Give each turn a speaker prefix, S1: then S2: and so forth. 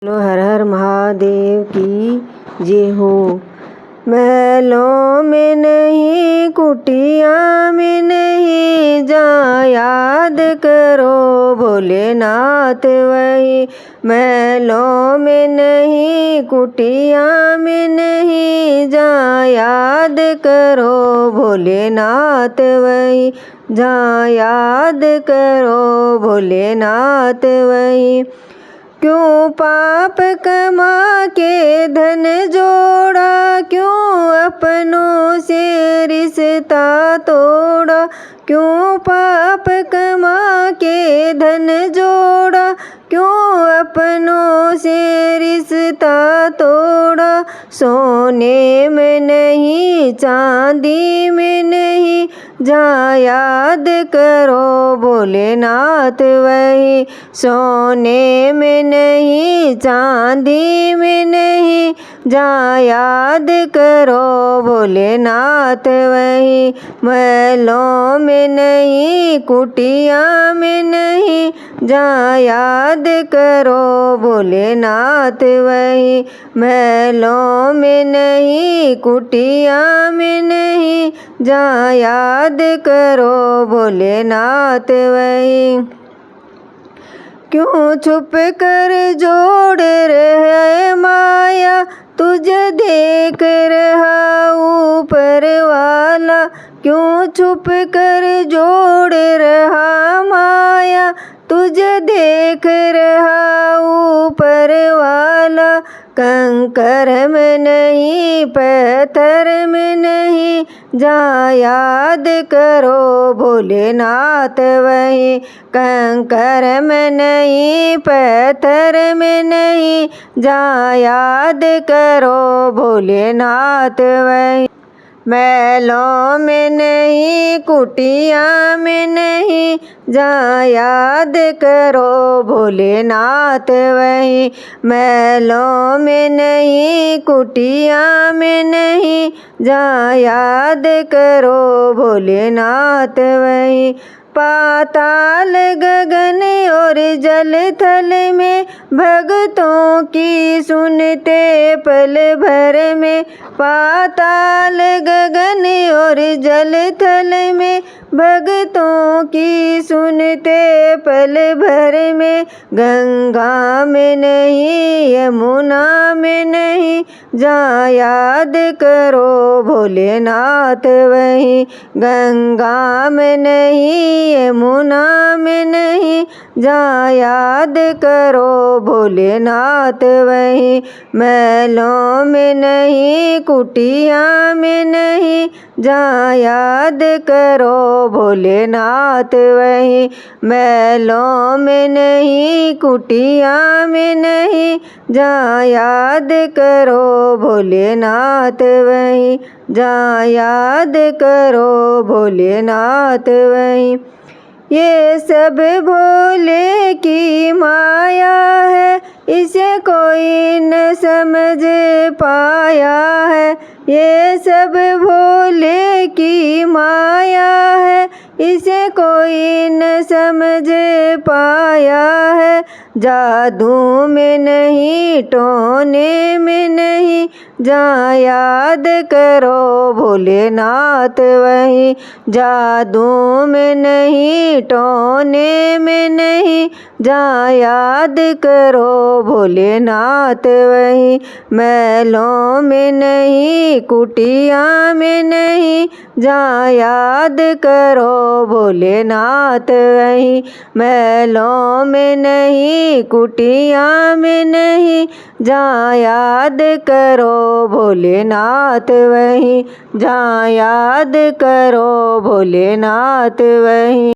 S1: बोलो हर हर महादेव की जय हो। महलों में नहीं कुटिया में नहीं जहाँ याद करो भोलेनाथ वही। महलों में नहीं कुटिया में नहीं जहाँ याद करो भोलेनाथ वही। जहाँ याद करो भोलेनाथ वही। क्यों पाप कमा के धन जोड़ा, क्यों अपनों से रिश्ता तोड़ा। क्यों पाप कमा के धन जोड़ा, क्यों अपनों से रिश्ता तोड़ा। सोने में नहीं चांदी में नहीं जहाँ याद करो भोलेनाथ वही। सोने में नहीं चांदी में नहीं जहाँ याद करो भोलेनाथ वही। महलों में नहीं कुटिया में नहीं जहाँ याद करो भोलेनाथ वही। महलों में नहीं कुटिया में नहीं जहाँ याद करो भोलेनाथ वही। क्यों छुप कर जोड़ रहे माया, तुझे देख रहा ऊपर वाला। क्यों छुप कर जोड़ रहा माया, तुझे देख रहा ऊपर वाला। कंकर में नहीं पत्थर में नहीं जहाँ याद करो भोलेनाथ वही। कंकर में नहीं पत्थर में नहीं जहाँ याद करो भोलेनाथ वही। महलों में नहीं कुटिया में नहीं जहाँ याद करो भोलेनाथ वही। महलों में नहीं कुटिया में नहीं जहाँ याद करो भोलेनाथ वही। पाताल गगन और जल थल में भक्तों की सुनते पल भर में। पाताल गगन और जल थल में भक्तों की सुनते पल भर में। गंगा में नहीं यमुना में नहीं जहाँ याद करो भोलेनाथ वही। गंगा में नहीं यमुना में नहीं जहाँ याद करो भोलेनाथ वही। महलों में नहीं कुटिया में नहीं जहाँ याद करो भोलेनाथ वही। महलों में नहीं कुटिया में नहीं जहाँ याद करो भोलेनाथ वही। जहाँ याद करो भोलेनाथ वही। ये सब भोले की माया है, इसे कोई न समझ पाया है। ये सब भोले की माया है, इसे कोई न समझ पाया है। जादू में नहीं टोने में नहीं जहाँ याद करो भोलेनाथ वही। जादू में नहीं टोने में नहीं जहाँ याद करो भोलेनाथ वही। महलों में नहीं कुटिया में नहीं जहाँ याद करो भोलेनाथ वही। महलों में नहीं कुटिया में नहीं जहाँ याद करो भोलेनाथ वही। जहाँ याद करो भोलेनाथ वही।